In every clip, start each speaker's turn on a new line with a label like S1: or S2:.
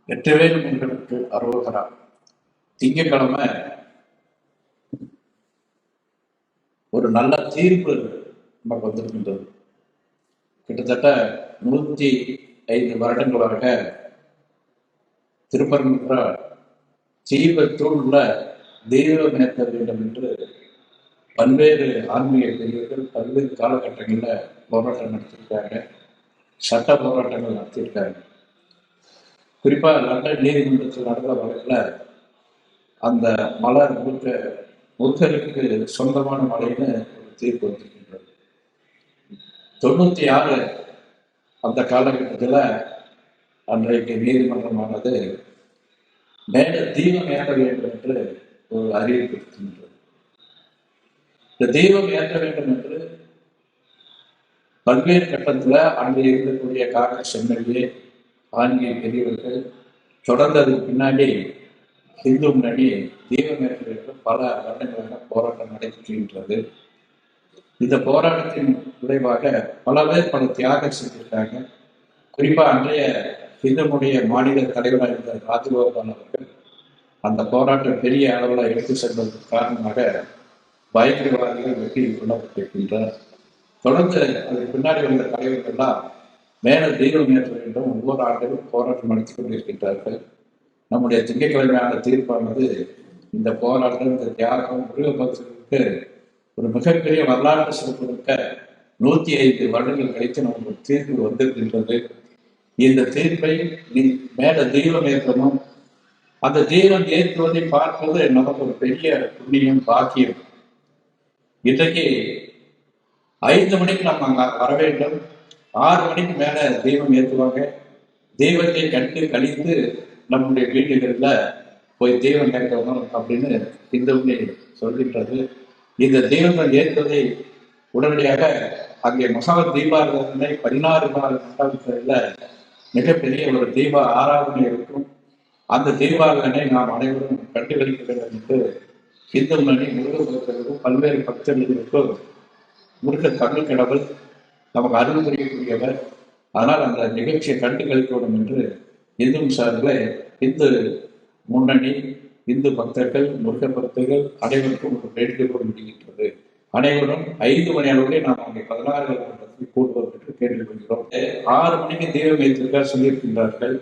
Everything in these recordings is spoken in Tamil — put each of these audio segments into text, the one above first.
S1: வெற்றிவேல் முருகனுக்கு அரோகரா. திங்கட்கிழமை ஒரு நல்ல தீர்ப்பு நமக்கு வந்திருக்கின்றது. கிட்டத்தட்ட 105 வருடங்களாக திருப்பரங்குன்ற தீபத்தூள்ல தெய்வம் ஏற்ற வேண்டும் என்று பல்வேறு ஆன்மீக பிரிவுகள் பல்வேறு காலகட்டங்களில் போராட்டம் நடத்தியிருக்காங்க, சட்ட போராட்டங்கள் நடத்தியிருக்காங்க. குறிப்பாக லண்டன் நீதிமன்றத்தில் நடந்த வழக்கில் அந்த மலை முருகருக்கு சொந்தமான மலைன்னு ஒரு தீர்ப்பு வந்திருக்கின்றது. 96 அந்த காலகட்டத்தில் அன்றைக்கு நீதிமன்றமானது மேல தீபம் ஏற்ற வேண்டும் என்று ஒரு அறிவிப்பு இருக்கின்றது. இந்த தீபம் ஏற்ற வேண்டும் என்று பல்வேறு கட்டத்தில் அங்கே இருக்கக்கூடிய காங்கிரஸ் எம்எல்ஏ ஆன்மீக பெரியவர்கள் தொடர்ந்து அதுக்கு பின்னாடி இந்து முன்னாடி தீபம் ஏற்ற வேண்டும் பல வருடங்களாக போராட்டம் நடைபெறுகின்றது. இந்த போராட்டத்தின் விளைவாக பல பேர் பல தியாகம் செஞ்சிருக்காங்க. குறிப்பா அன்றைய இந்துடைய மாநில தலைவராக இருந்த ராஜகோபால் அவர்கள் அந்த போராட்டம் பெரிய அளவில் எடுத்து செல்வதற்கு காரணமாக பயங்கரவாதிகள் வெற்றியில் கொல்லப்பட்டிருக்கின்றார். தொடர்ந்து அதுக்கு பின்னாடி வந்த தலைவர்கள்லாம் மேல தெய்வம் ஏற்ற வேண்டும் ஒவ்வொரு ஆண்டிலும் போராட்டம் நடத்தி கொண்டிருக்கின்றார்கள். நம்முடைய திங்கட்கிழமையான தீர்ப்பானது இந்த போராட்டம், இந்த தியாகம் முருக பக்தர்களுக்கு ஒரு மிகப்பெரிய வரலாற்று சிறப்புமிக்க 105 வருடங்கள் கழித்து நமக்கு தீர்ப்பு வந்திருக்கின்றது. இந்த தீர்ப்பை மேல தெய்வம் ஏற்றணும். அந்த தெய்வம் ஏற்றுவதை பார்ப்பது நமக்கு ஒரு பெரிய புண்ணியம், பாக்கியம். இன்றைக்கு 5 மணிக்கு நம்ம அங்க வர வேண்டும். 6 மணிக்கு மேல தெய்வம் ஏற்றுவாங்க. தெய்வத்தை கண்டு கழித்து நம்முடைய வீடுகளில் போய் தெய்வம் ஏற்றணும் அப்படின்னு இந்து சொல்கின்றது. இந்த தெய்வங்கள் ஏற்றுவதை உடனடியாக அங்கே மகா தீபாராதனை 16 நாள் மண்டபத்தில் மிகப்பெரிய ஒரு தீப ஆராதனை இருக்கும். அந்த தீபாராதனை நாம் அனைவரும் கண்டுகளிக்க வேண்டும் என்று இந்து மணி முருகர்களுக்கும் பல்வேறு பக்தர்களுக்கும் முருக தமிழ் கடவுள் நமக்கு அருள் புரியக்கூடியவர். அதனால் அந்த நிகழ்ச்சியை கண்டு கழிக்கணும் என்று இந்து சார்பில் இந்து முன்னணி, இந்து பக்தர்கள், முருக பக்தர்கள் அனைவருக்கும் ஒரு வேண்டுகோள் முடிகின்றது. அனைவரும் 5 மணி அளவிலே நாம் அங்கே 16 கூடுவோம் என்று கேட்டுக்கொள்கிறோம். 6 மணிக்கு தெய்வம் ஏற்றிருக்கார் சொல்லியிருக்கின்றார்கள்.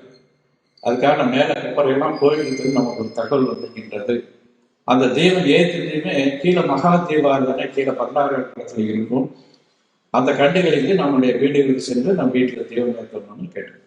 S1: அதுக்காக மேல கப்பறையெல்லாம் கோயிலுக்கு நமக்கு ஒரு தகவல் வந்திருக்கின்றது. அந்த தெய்வம் ஏற்றிலையுமே கீழே மகா தீபாராதனை கீழே 16 இடத்துல இருக்கும். அந்த கண்டுகளுக்கு நம்முடைய வீடுகளுக்கு சென்று நம் வீட்டில் தெய்வம் ஏற்றணும்னு கேட்டு